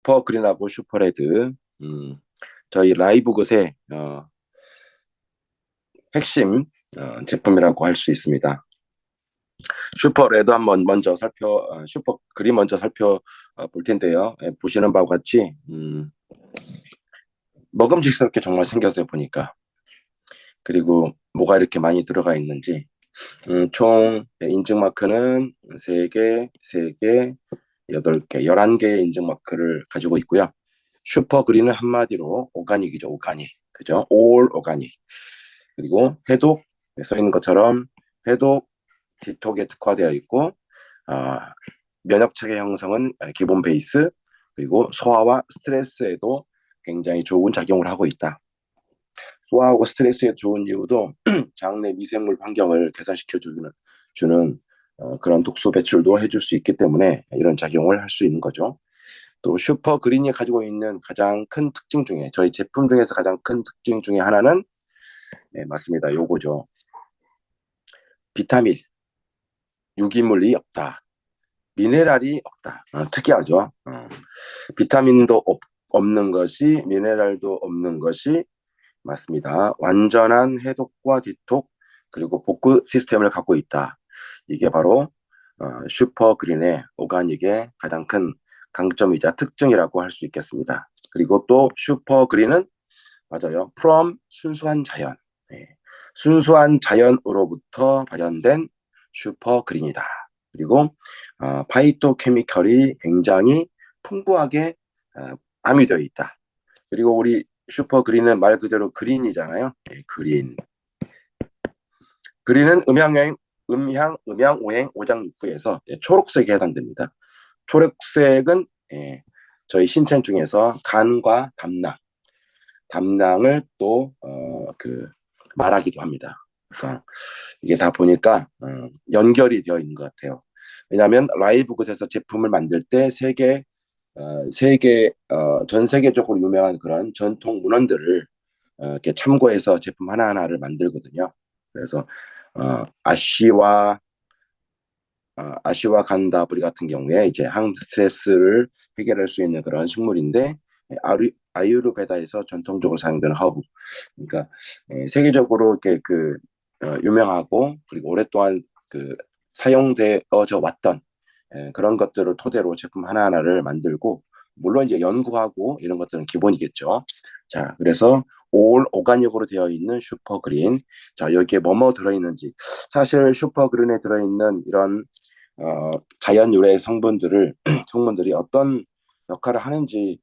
슈퍼그린하고 슈퍼레드, 저희 라이브 것의 핵심 제품이라고 할 수 있습니다. 슈퍼레드 한번 먼저 슈퍼그린 먼저 살펴볼 텐데요. 예, 보시는 바와 같이 먹음직스럽게 정말 생겼어요, 보니까. 그리고 뭐가 이렇게 많이 들어가 있는지. 총 인증 마크는 3개, 3개, 8개, 11개의 인증 마크를 가지고 있고요. 슈퍼그린은 한마디로 오가닉이죠, 오가닉. 그죠? 올 오가닉. 그리고 해독, 써 있는 것처럼 해독, 디톡에 특화되어 있고, 어, 면역 체계 형성은 기본 베이스, 그리고 소화와 스트레스에도 굉장히 좋은 작용을 하고 있다. 소화하고 스트레스에 좋은 이유도 장내 미생물 환경을 개선시켜 주는 그런 독소 배출도 해줄 수 있기 때문에 이런 작용을 할 수 있는 거죠. 또 슈퍼그린이 가지고 있는 가장 큰 특징 중에 저희 제품 중에서 가장 큰 특징 중에 하나는 네, 맞습니다. 요거죠. 비타민, 유기물이 없다. 미네랄이 없다. 특이하죠. 비타민도 없는 것이 미네랄도 없는 것이 맞습니다. 완전한 해독과 디톡 그리고 복구 시스템을 갖고 있다. 이게 바로 슈퍼그린의 오가닉의 가장 큰 강점이자 특징이라고 할 수 있겠습니다. 그리고 또 슈퍼그린은 맞아요. from 순수한 자연. 네. 순수한 자연으로부터 발현된 슈퍼그린이다. 그리고 파이토케미컬이 굉장히 풍부하게 함유되어 있다. 그리고 우리 슈퍼그린은 말 그대로 그린이잖아요. 네, 그린. 그린은 음양오행 오장육부에서 초록색에 해당됩니다. 초록색은 저희 신체 중에서 간과 담낭을 또 말하기도 합니다. 그래서 이게 다 보니까 연결이 되어 있는 것 같아요. 왜냐하면 라이브굿에서 제품을 만들 때 전 세계적으로 유명한 그런 전통 문헌들을 이렇게 참고해서 제품 하나하나를 만들거든요. 그래서 아시와 간다브리 같은 경우에 이제 항 스트레스를 해결할 수 있는 그런 식물인데 아유르베다에서 전통적으로 사용되는 허브. 그러니까 세계적으로 이렇게 유명하고 그리고 오랫동안 사용되어져 왔던 그런 것들을 토대로 제품 하나하나를 만들고 물론 이제 연구하고 이런 것들은 기본이겠죠. 자, 그래서 올 오가닉으로 되어 있는 슈퍼그린. 자, 여기에 뭐뭐 들어있는지. 사실 슈퍼그린에 들어있는 이런 자연 유래 성분들이 어떤 역할을 하는지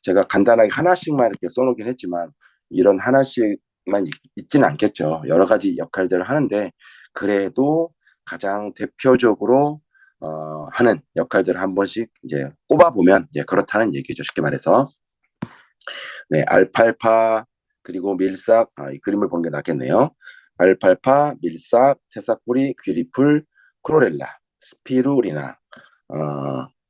제가 간단하게 하나씩만 이렇게 써놓긴 했지만 이런 하나씩만 있지는 않겠죠. 여러 가지 역할들을 하는데 그래도 가장 대표적으로 하는 역할들을 한 번씩 이제 꼽아보면 이제 그렇다는 얘기죠. 쉽게 말해서. 네, 알팔파 그리고 밀싹 이 그림을 보는 게 낫겠네요. 알팔파, 밀싹, 새싹뿌리, 귀리풀, 크로렐라, 스피루리나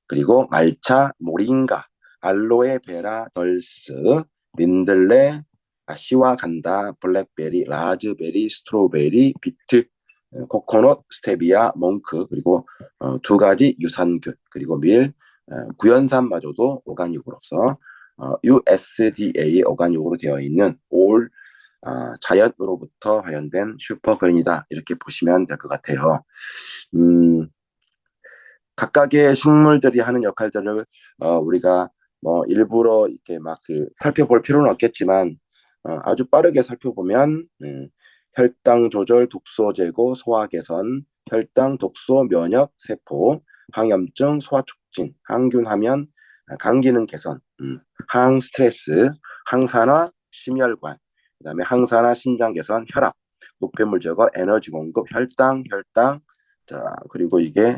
그리고 말차, 모링가, 알로에 베라, 덜스, 민들레, 아시와간다, 블랙베리, 라즈베리, 스트로베리, 비트, 코코넛, 스테비아, 몽크 그리고 2가지 유산균 그리고 구연산마저도 오가닉으로서 USDA 오가닉으로 되어 있는 올 자연으로부터 발현된 슈퍼그린이다 이렇게 보시면 될 것 같아요. 각각의 식물들이 하는 역할들을 우리가 뭐 일부러 이렇게 살펴볼 필요는 없겠지만 아주 빠르게 살펴보면 혈당 조절, 독소 제거, 소화 개선, 혈당, 독소, 면역, 세포, 항염증, 소화 촉진, 항균 하면 간 기능 개선, 항 스트레스, 항산화, 심혈관, 그다음에 항산화, 신장 개선, 혈압, 노폐물 제거, 에너지 공급, 혈당, 자 그리고 이게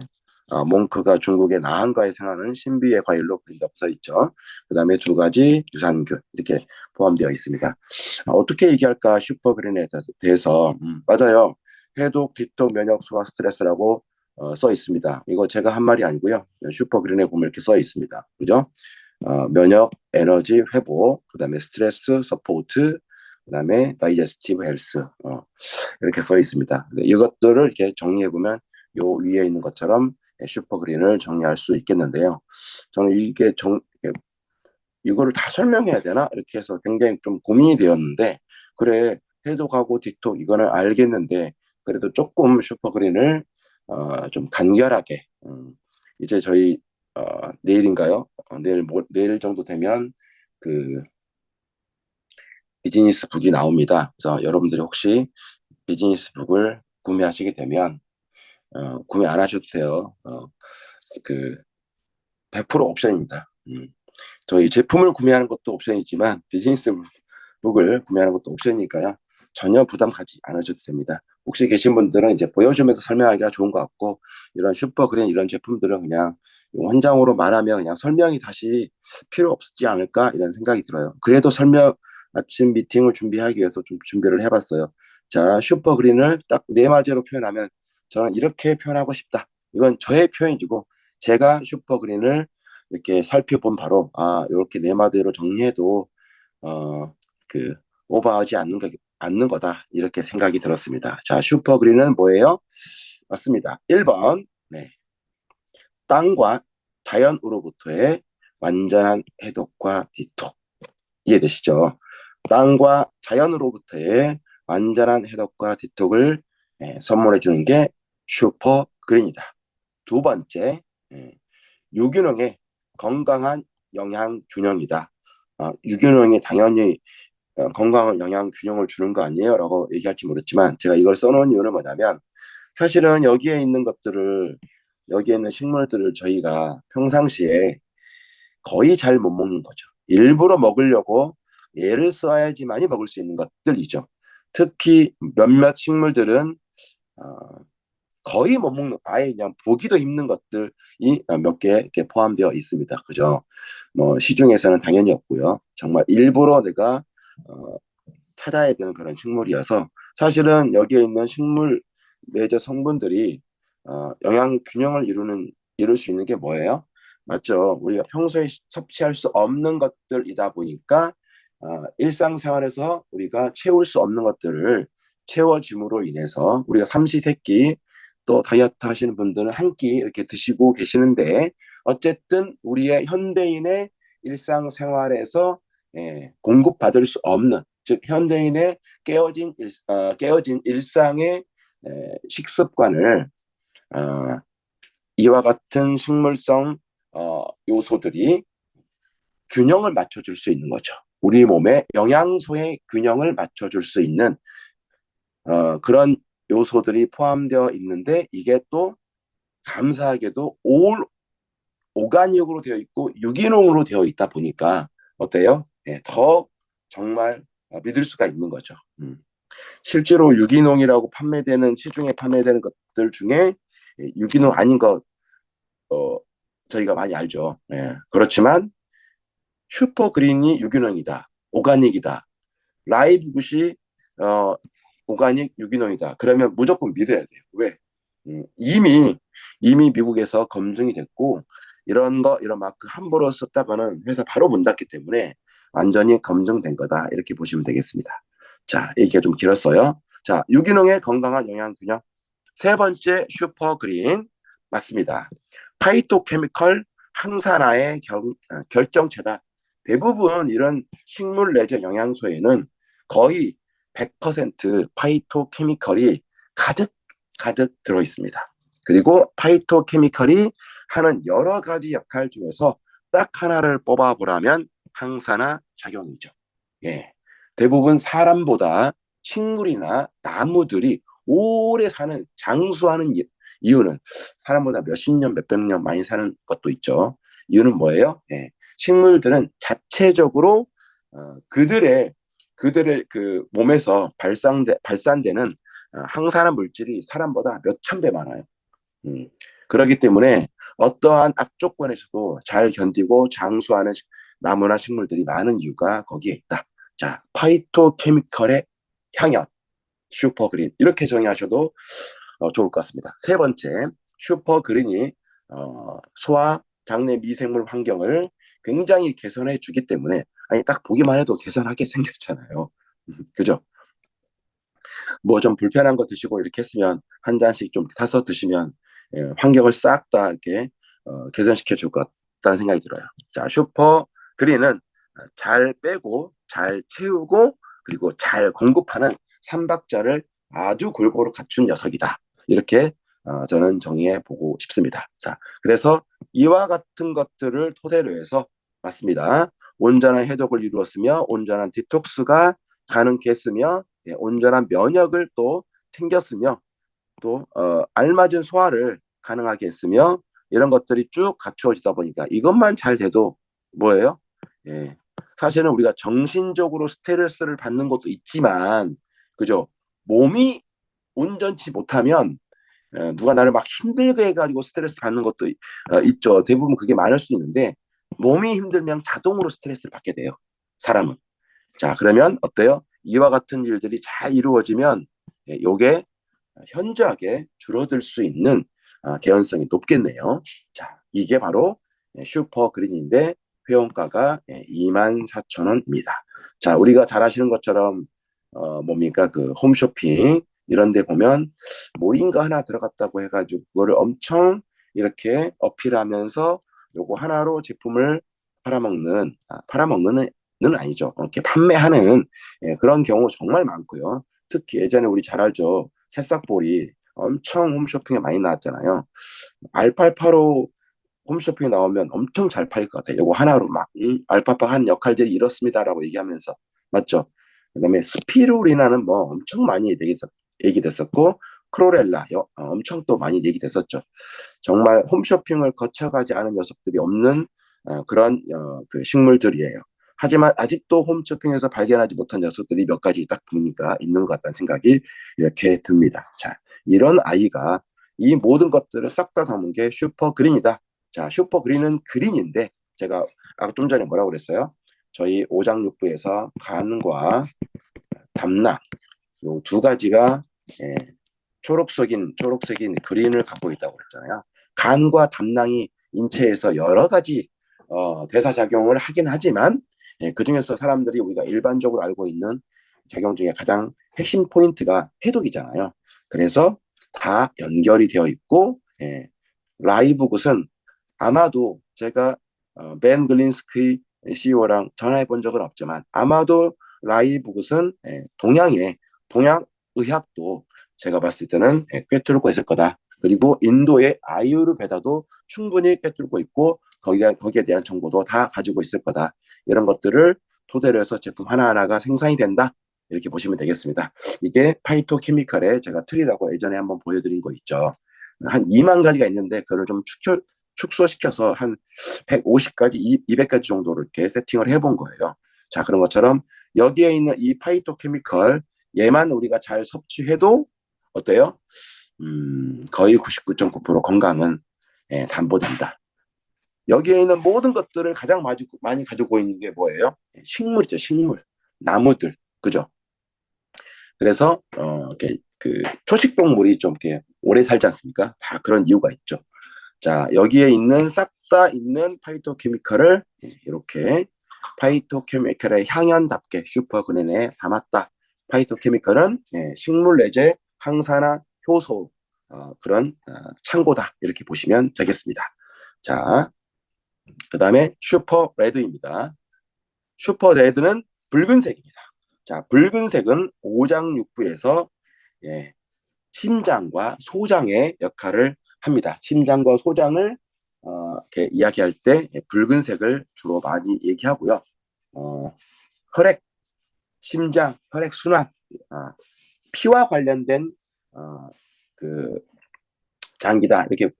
몽크가 중국의 나한과에 생하는 신비의 과일로 그린다고 써 있죠. 그 다음에 2가지 유산균 이렇게 포함되어 있습니다. 어떻게 얘기할까 슈퍼그린에 대해서 맞아요. 해독, 디톡, 면역, 소화, 스트레스라고 써 있습니다. 이거 제가 한 말이 아니고요. 슈퍼그린에 보면 이렇게 써 있습니다. 그죠? 면역, 에너지, 회복, 그 다음에 스트레스, 서포트, 그 다음에 다이제스티브 헬스 이렇게 써 있습니다. 이것들을 이렇게 정리해보면 요 위에 있는 것처럼 슈퍼그린을 정리할 수 있겠는데요. 저는 이게 이거를 다 설명해야 되나? 이렇게 해서 굉장히 좀 고민이 되었는데, 그래, 해독하고 디톡 이거는 알겠는데, 그래도 조금 슈퍼그린을 좀 간결하게, 이제 저희 내일인가요? 내일 정도 되면 그 비즈니스 북이 나옵니다. 그래서 여러분들이 혹시 비즈니스 북을 구매하시게 되면 구매 안 하셔도 돼요. 그 100% 옵션입니다. 저희 제품을 구매하는 것도 옵션이지만 비즈니스 북을 구매하는 것도 옵션이니까요. 전혀 부담 가지 않으셔도 됩니다. 혹시 계신 분들은 이제 보여주면서 설명하기가 좋은 것 같고 이런 슈퍼그린 이런 제품들은 그냥 원장으로 말하면 그냥 설명이 다시 필요 없지 않을까 이런 생각이 들어요. 그래도 아침 미팅을 준비하기 위해서 좀 준비를 해봤어요. 자, 슈퍼그린을 딱 네 마디로 표현하면 저는 이렇게 표현하고 싶다. 이건 저의 표현이고 제가 슈퍼그린을 이렇게 살펴본 바로 이렇게 네 마디로 정리해도 어, 그 오버하지 않는 거다 이렇게 생각이 들었습니다. 자, 슈퍼그린은 뭐예요? 맞습니다. 1번 네, 땅과 자연으로부터의 완전한 해독과 디톡 이해되시죠? 땅과 자연으로부터의 완전한 해독과 디톡을 선물해 주는 게 슈퍼그린이다. 두 번째, 유기농의 건강한 영양 균형이다. 유기농이 당연히 건강한 영양 균형을 주는 거 아니에요? 라고 얘기할지 모르겠지만 제가 이걸 써놓은 이유는 뭐냐면 사실은 여기에 있는 식물들을 저희가 평상시에 거의 잘 못 먹는 거죠. 일부러 먹으려고 애를 써야지만이 먹을 수 있는 것들이죠. 특히 몇몇 식물들은 어, 거의 못 먹는 아예 그냥 보기도 힘든 것들이 몇 개 이렇게 포함되어 있습니다. 그죠? 뭐 시중에서는 당연히 없고요. 정말 일부러 내가 어, 찾아야 되는 그런 식물이어서 사실은 여기에 있는 식물 내재 성분들이 영양 균형을 이룰 수 있는 게 뭐예요? 맞죠? 우리가 평소에 섭취할 수 없는 것들이다 보니까 일상생활에서 우리가 채울 수 없는 것들을 채워짐으로 인해서 우리가 삼시세끼 또 다이어트 하시는 분들은 한 끼 이렇게 드시고 계시는데 어쨌든 우리의 현대인의 일상생활에서 공급받을 수 없는 즉 현대인의 깨어진 일상의 식습관을 어, 이와 같은 식물성 요소들이 균형을 맞춰줄 수 있는 거죠. 우리 몸의 영양소의 균형을 맞춰줄 수 있는 그런 요소들이 포함되어 있는데 이게 또 감사하게도 오가닉으로 되어 있고 유기농으로 되어 있다 보니까 어때요? 더 정말 믿을 수가 있는 거죠. 실제로 유기농이라고 시중에 판매되는 것들 중에 유기농 아닌 것 저희가 많이 알죠. 그렇지만 슈퍼그린이 유기농이다, 오가닉이다, 라이브굿이 어, 오가닉 유기농이다. 그러면 무조건 믿어야 돼요. 왜? 이미 미국에서 검증이 됐고 이런 마크 함부로 썼다가는 회사 바로 문 닫기 때문에 완전히 검증된 거다. 이렇게 보시면 되겠습니다. 자, 얘기가 좀 길었어요. 자, 유기농의 건강한 영양 균형. 세 번째 슈퍼그린 맞습니다. 파이토케미컬 항산화의 결정체다. 대부분 이런 식물 내적 영양소에는 거의 100% 파이토케미컬이 가득 가득 들어 있습니다. 그리고 파이토케미컬이 하는 여러 가지 역할 중에서 딱 하나를 뽑아보라면 항산화 작용이죠. 예. 대부분 사람보다 식물이나 나무들이 오래 장수하는 이유는 사람보다 몇십 년, 몇백 년 많이 사는 것도 있죠. 이유는 뭐예요? 식물들은 자체적으로 그들의 그 몸에서 발산되는 항산화 물질이 사람보다 몇천 배 많아요. 음, 그렇기 때문에 어떠한 악조건에서도 잘 견디고 장수하는 나무나 식물들이 많은 이유가 거기에 있다. 자, 파이토케미컬의 향연, 슈퍼그린 이렇게 정의하셔도 좋을 것 같습니다. 세 번째, 슈퍼그린이 소화, 장내 미생물 환경을 굉장히 개선해 주기 때문에 아니 딱 보기만 해도 개선하게 생겼잖아요. 그죠? 뭐 좀 불편한 거 드시고 이렇게 했으면 한 잔씩 좀 사서 드시면 환경을 싹 다 이렇게 개선시켜 줄 것 같다는 생각이 들어요. 자, 슈퍼 그린은 잘 빼고 잘 채우고 그리고 잘 공급하는 삼박자를 아주 골고루 갖춘 녀석이다. 이렇게 저는 정의해 보고 싶습니다. 자, 그래서 이와 같은 것들을 토대로 해서 맞습니다. 온전한 해독을 이루었으며 온전한 디톡스가 가능했으며 온전한 면역을 또 챙겼으며 또 알맞은 소화를 가능하게 했으며 이런 것들이 쭉 갖추어지다 보니까 이것만 잘 돼도 뭐예요? 예, 사실은 우리가 정신적으로 스트레스를 받는 것도 있지만 그죠? 몸이 온전치 못하면 누가 나를 막 힘들게 해가지고 스트레스 받는 것도 있죠. 대부분 그게 많을 수 있는데 몸이 힘들면 자동으로 스트레스를 받게 돼요. 사람은. 자, 그러면 어때요? 이와 같은 일들이 잘 이루어지면 요게 현저하게 줄어들 수 있는 개연성이 높겠네요. 자, 이게 바로 슈퍼 그린인데 회원가가 24,000원입니다. 자, 우리가 잘 아시는 것처럼 뭡니까 그 홈쇼핑 이런 데 보면 뭐인가 하나 들어갔다고 해가지고 그거를 엄청 이렇게 어필하면서 요거 하나로 제품을 팔아먹는 는 아니죠. 이렇게 판매하는 그런 경우 정말 많고요. 특히 예전에 우리 잘 알죠. 새싹볼이 엄청 홈쇼핑에 많이 나왔잖아요. 알팔파로 홈쇼핑에 나오면 엄청 잘 팔릴 것 같아요. 이거 하나로 막 알파파 한 역할들이 이렇습니다라고 얘기하면서 맞죠? 그다음에 스피루리나는 뭐 엄청 많이 얘기됐었고 크로렐라 엄청 또 많이 얘기됐었죠. 정말 홈쇼핑을 거쳐가지 않은 녀석들이 없는 그런 그 식물들이에요. 하지만 아직도 홈쇼핑에서 발견하지 못한 녀석들이 몇 가지 딱 보니까 있는 것 같다는 생각이 이렇게 듭니다. 자, 이런 아이가 이 모든 것들을 싹 다 담은 게 슈퍼 그린이다. 자, 슈퍼 그린은 그린인데 제가 아까 좀 전에 뭐라고 그랬어요? 저희 오장육부에서 간과 담낭 요 두 가지가 초록색인 그린을 갖고 있다고 그랬잖아요. 간과 담낭이 인체에서 여러 가지 대사작용을 하긴 하지만 그 중에서 사람들이 우리가 일반적으로 알고 있는 작용 중에 가장 핵심 포인트가 해독이잖아요. 그래서 다 연결이 되어 있고 라이브 굿은 아마도 제가 벤 글린스키 CEO랑 전화해 본 적은 없지만 아마도 라이브 굿은 동양 의학도 제가 봤을 때는 꿰뚫고 있을 거다. 그리고 인도의 아유르베다도 충분히 꿰뚫고 있고 거기에 대한 정보도 다 가지고 있을 거다. 이런 것들을 토대로 해서 제품 하나하나가 생산이 된다. 이렇게 보시면 되겠습니다. 이게 파이토케미칼의 제가 틀이라고 예전에 한번 보여드린 거 있죠. 한 2만 가지가 있는데 그걸 좀 축소시켜서 한 150가지, 200가지 정도로 이렇게 세팅을 해본 거예요. 자, 그런 것처럼 여기에 있는 이 파이토케미칼 얘만 우리가 잘 섭취해도 어때요? 거의 99.9% 건강은 담보된다. 여기에 있는 모든 것들을 가장 많이 가지고 있는 게 뭐예요? 식물이죠, 식물. 나무들. 그죠? 그래서, 이렇게 그 초식 동물이 좀 이렇게 오래 살지 않습니까? 다 그런 이유가 있죠. 자, 여기에 있는 싹 다 있는 파이토케미칼을 이렇게 파이토케미칼의 향연답게 슈퍼그린에 담았다. 파이토케미칼은 식물 내재 항산화 효소 그런 창고다. 이렇게 보시면 되겠습니다. 자, 그 다음에 슈퍼레드입니다. 슈퍼레드는 붉은색입니다. 자, 붉은색은 오장육부에서 심장과 소장의 역할을 합니다. 심장과 소장을 이렇게 이야기할 때 붉은색을 주로 많이 얘기하고요. 혈액, 심장, 혈액 순환, 피와 관련된 그 장기다 이렇게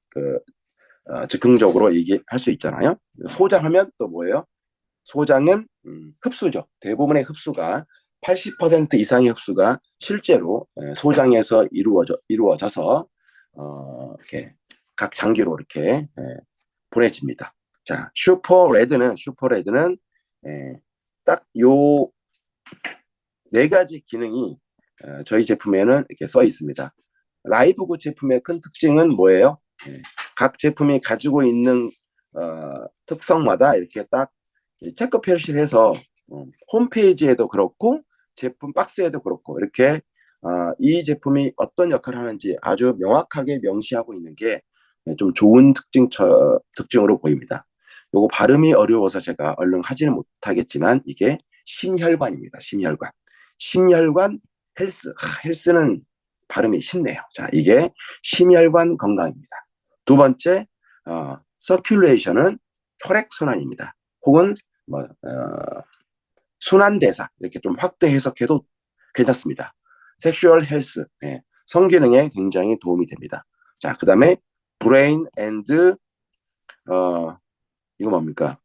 즉흥적으로 얘기할 수 있잖아요. 소장하면 또 뭐예요? 소장은 흡수죠. 대부분의 흡수가 80% 이상의 흡수가 실제로 소장에서 이루어져서 이렇게 각 장기로 이렇게 보내집니다. 자, 슈퍼레드는 딱 요 네 가지 기능이 저희 제품에는 이렇게 써 있습니다. 라이브굿 제품의 큰 특징은 뭐예요? 각 제품이 가지고 있는 특성마다 이렇게 딱 체크 표시를 해서 홈페이지에도 그렇고 제품 박스에도 그렇고 이렇게 이 제품이 어떤 역할을 하는지 아주 명확하게 명시하고 있는 게 좀 좋은 특징으로 보입니다. 요거 발음이 어려워서 제가 얼른 하지는 못하겠지만 이게 심혈관입니다. 심혈관. 심혈관 헬스. 헬스는 발음이 쉽네요. 자, 이게 심혈관 건강입니다. 두 번째, 서큘레이션은 혈액순환입니다. 혹은 순환대사 이렇게 좀 확대 해석해도 괜찮습니다. 섹슈얼 헬스, 성기능에 굉장히 도움이 됩니다. 자, 그 다음에 브레인 앤드 이거 뭡니까?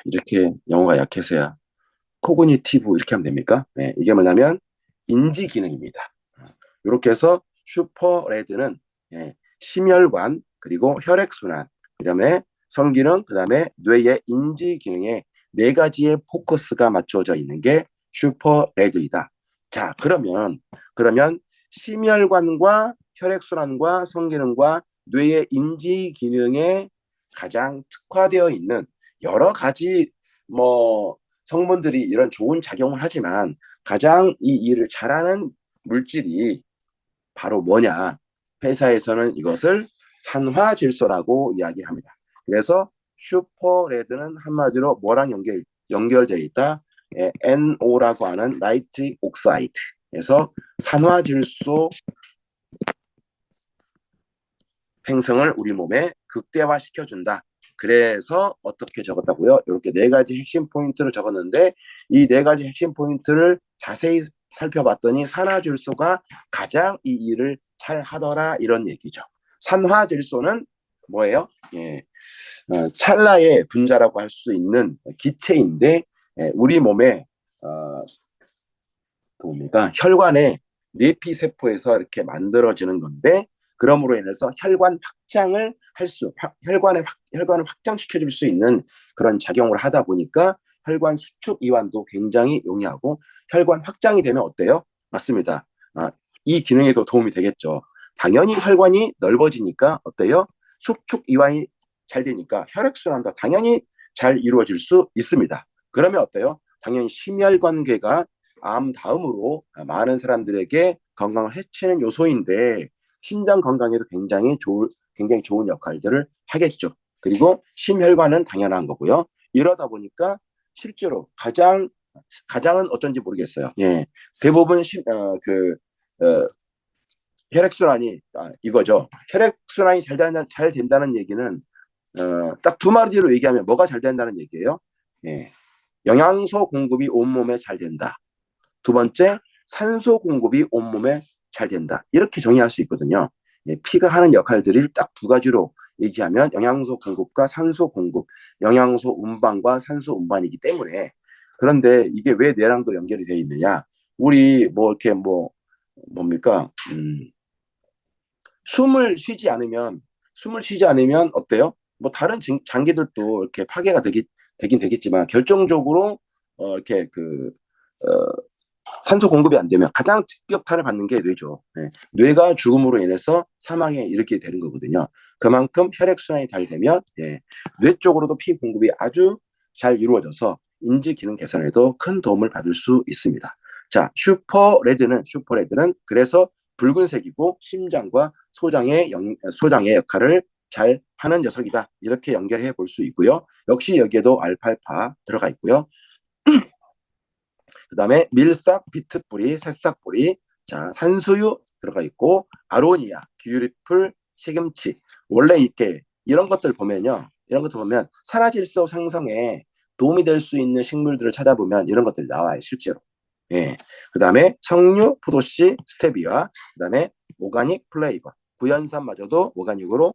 이렇게 영어가 약해서야 코그니티브 이렇게 하면 됩니까? 네, 이게 뭐냐면 인지 기능입니다. 이렇게 해서 슈퍼레드는 심혈관 그리고 혈액순환, 그다음에 성기능, 그다음에 뇌의 인지 기능에 네 가지의 포커스가 맞춰져 있는 게 슈퍼레드이다. 자, 그러면 심혈관과 혈액순환과 성기능과 뇌의 인지 기능에 가장 특화되어 있는 여러 가지 뭐 성분들이 이런 좋은 작용을 하지만 가장 이 일을 잘하는 물질이 바로 뭐냐? 회사에서는 이것을 산화질소라고 이야기합니다. 그래서 슈퍼레드는 한마디로 뭐랑 연결되어 있다? NO라고 하는 나이트릭 옥사이드에서 산화질소 생성을 우리 몸에 극대화시켜준다. 그래서 어떻게 적었다고요? 이렇게 네 가지 핵심 포인트를 적었는데 이 네 가지 핵심 포인트를 자세히 살펴봤더니 산화질소가 가장 이 일을 잘 하더라 이런 얘기죠. 산화질소는 뭐예요? 찰나의 분자라고 할 수 있는 기체인데 우리 몸에 뭡니까? 혈관의 뇌피세포에서 이렇게 만들어지는 건데 그러므로 인해서 혈관을 확장시켜 줄 수 있는 그런 작용을 하다 보니까 혈관 수축 이완도 굉장히 용이하고 혈관 확장이 되면 어때요? 맞습니다. 이 기능에도 도움이 되겠죠. 당연히 혈관이 넓어지니까 어때요? 수축 이완이 잘 되니까 혈액순환도 당연히 잘 이루어질 수 있습니다. 그러면 어때요? 당연히 심혈관계가 암 다음으로 많은 사람들에게 건강을 해치는 요소인데 심장 건강에도 굉장히 좋은 역할들을 하겠죠. 그리고 심혈관은 당연한 거고요. 이러다 보니까 실제로 가장은 어쩐지 모르겠어요. 대부분 혈액순환이 이거죠. 혈액순환이 잘 된다는 얘기는 딱 두 마디로 얘기하면 뭐가 잘 된다는 얘기예요? 영양소 공급이 온몸에 잘 된다. 두 번째, 산소 공급이 온몸에 잘 된다. 이렇게 정의할 수 있거든요. 피가 하는 역할들을 딱 두 가지로 얘기하면 영양소 공급과 산소 공급, 영양소 운반과 산소 운반이기 때문에 그런데 이게 왜 뇌랑도 연결이 되어 있느냐? 우리 이렇게 뭡니까? 숨을 쉬지 않으면 어때요? 다른 장기들도 이렇게 파괴가 되긴 되겠지만 결정적으로 이렇게 산소 공급이 안 되면 가장 직격탄을 받는 게 뇌죠. 뇌가 죽음으로 인해서 사망에 이르게 되는 거거든요. 그만큼 혈액순환이 잘 되면 뇌 쪽으로도 피 공급이 아주 잘 이루어져서 인지 기능 개선에도 큰 도움을 받을 수 있습니다. 자, 슈퍼레드는 그래서 붉은색이고 심장과 소장의 역할을 잘 하는 녀석이다. 이렇게 연결해 볼 수 있고요. 역시 여기에도 알팔파 들어가 있고요. 그 다음에 밀싹, 비트뿌리, 새싹뿌리, 자, 산수유 들어가 있고, 아로니아, 귤풀, 시금치. 원래 이런 것들 보면 산화질소 생성에 도움이 될 수 있는 식물들을 찾아보면 이런 것들이 나와요, 실제로. 그 다음에 석류, 포도씨, 스테비아, 그 다음에 오가닉 플레이버, 구연산마저도 오가닉으로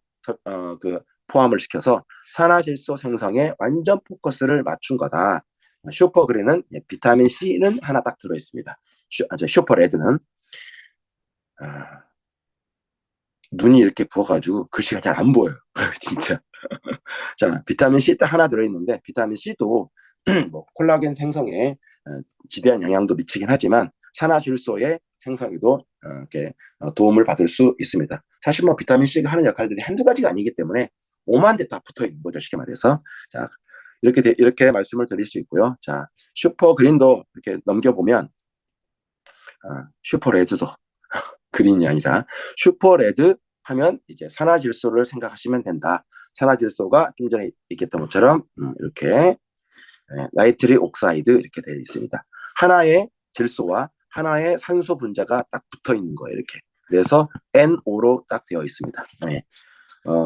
포함을 시켜서 산화질소 생성에 완전 포커스를 맞춘 거다. 슈퍼그린은 비타민 C는 하나 딱 들어있습니다. 슈퍼레드는 눈이 이렇게 부어가지고 글씨가 잘 안 보여요. 진짜. 자, 비타민 C 딱 하나 들어있는데 비타민 C도 콜라겐 생성에 지대한 영향도 미치긴 하지만 산화질소의 생성에도 이렇게 도움을 받을 수 있습니다. 사실 비타민 C가 하는 역할들이 한두 가지가 아니기 때문에 5만 대 다 붙어 있는 거죠, 쉽게 말해서. 자, 이렇게 말씀을 드릴 수 있고요. 자, 슈퍼그린도 이렇게 넘겨보면 슈퍼레드도 그린이 아니라 슈퍼레드 하면 이제 산화질소를 생각하시면 된다. 산화질소가 좀 전에 얘기했던 것처럼 이렇게 나이트릭 옥사이드 이렇게 되어 있습니다. 하나의 질소와 하나의 산소 분자가 딱 붙어 있는 거예요. 이렇게. 그래서 NO로 딱 되어 있습니다. 네.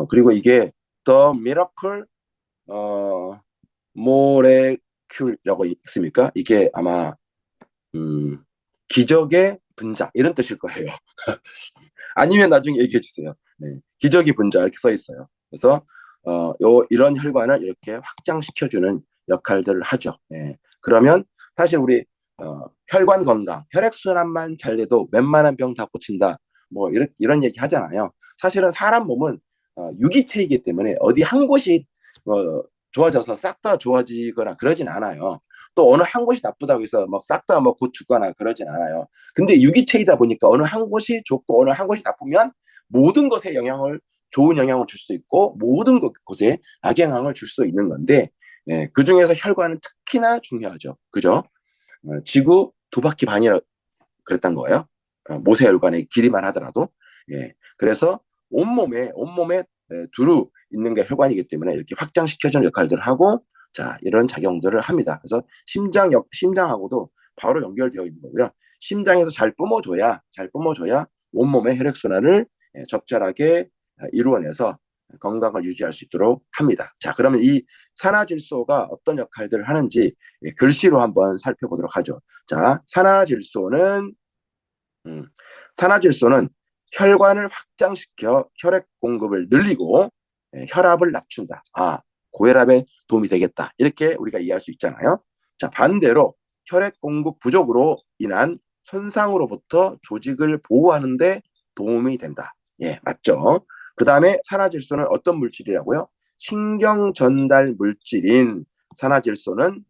그리고 이게 The Miracle Molecule라고 있습니까? 이게 아마 기적의 분자 이런 뜻일 거예요. 아니면 나중에 얘기해 주세요. 네. 기적의 분자 이렇게 써 있어요. 그래서 이런 혈관을 이렇게 확장시켜주는 역할들을 하죠. 네. 그러면 사실 우리 혈관 건강, 혈액순환만 잘 돼도 웬만한 병 다 고친다. 뭐 이런 얘기 하잖아요. 사실은 사람 몸은 유기체이기 때문에 어디 한 곳이 좋아져서 싹 다 좋아지거나 그러진 않아요. 또 어느 한 곳이 나쁘다고 해서 막 싹 다 뭐 곧 죽거나 그러진 않아요. 근데 유기체이다 보니까 어느 한 곳이 좋고 어느 한 곳이 나쁘면 모든 것에 좋은 영향을 줄 수 있고 모든 곳에 악영향을 줄 수 있는 건데 그 중에서 혈관은 특히나 중요하죠. 그죠? 지구 2바퀴 반이라 그랬던 거예요. 모세혈관의 길이만 하더라도. 예. 그래서 온몸에 두루 있는 게 혈관이기 때문에 이렇게 확장시켜주는 역할들을 하고 자 이런 작용들을 합니다. 그래서 심장하고도 바로 연결되어 있는 거고요. 심장에서 잘 뿜어줘야 온몸의 혈액순환을 적절하게 이루어내서 건강을 유지할 수 있도록 합니다. 자, 그러면 이 산화질소가 어떤 역할들을 하는지 글씨로 한번 살펴보도록 하죠. 자, 산화질소는 혈관을 확장시켜 혈액 공급을 늘리고 혈압을 낮춘다. 고혈압에 도움이 되겠다. 이렇게 우리가 이해할 수 있잖아요. 자, 반대로 혈액 공급 부족으로 인한 손상으로부터 조직을 보호하는 데 도움이 된다. 예, 맞죠? 그 다음에 산화질소는 어떤 물질이라고요? 신경 전달 물질인 산화질소는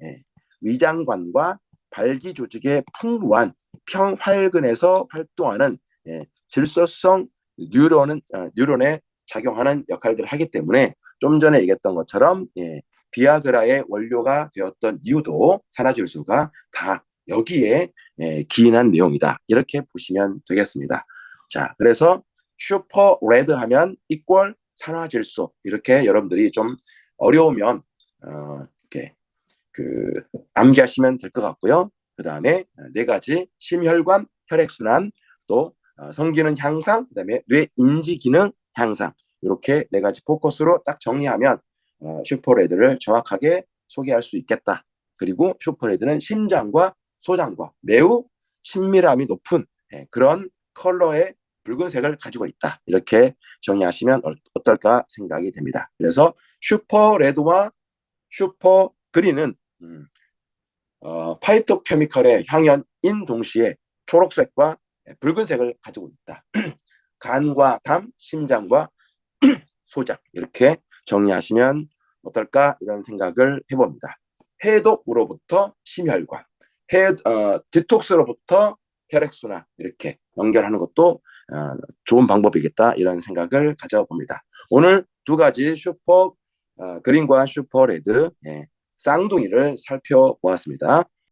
위장관과 발기 조직에 풍부한 평활근에서 활동하는 질소성 뉴런에 작용하는 역할들을 하기 때문에 좀 전에 얘기했던 것처럼 비아그라의 원료가 되었던 이유도 산화질소가 다 여기에 기인한 내용이다. 이렇게 보시면 되겠습니다. 자, 그래서 슈퍼 레드 하면 이퀄 산화질소 이렇게 여러분들이 좀 어려우면 이렇게 암기하시면 될 것 같고요. 그 다음에 4가지 심혈관 혈액순환 또 성기능 향상 그 다음에 뇌 인지 기능 향상 이렇게 4가지 포커스로 딱 정리하면 슈퍼레드를 정확하게 소개할 수 있겠다. 그리고 슈퍼레드는 심장과 소장과 매우 친밀함이 높은 그런 컬러의 붉은색을 가지고 있다. 이렇게 정의하시면 어떨까 생각이 됩니다. 그래서 슈퍼레드와 슈퍼그린은 파이토케미컬의 향연인 동시에 초록색과 붉은색을 가지고 있다. 간과 담, 심장과 소장 이렇게 정리하시면 어떨까 이런 생각을 해봅니다. 해독으로부터 심혈관, 디톡스로부터 혈액순환 이렇게 연결하는 것도 좋은 방법이겠다 이런 생각을 가져봅니다. 오늘 2가지 슈퍼 그린과 슈퍼레드 쌍둥이를 살펴보았습니다.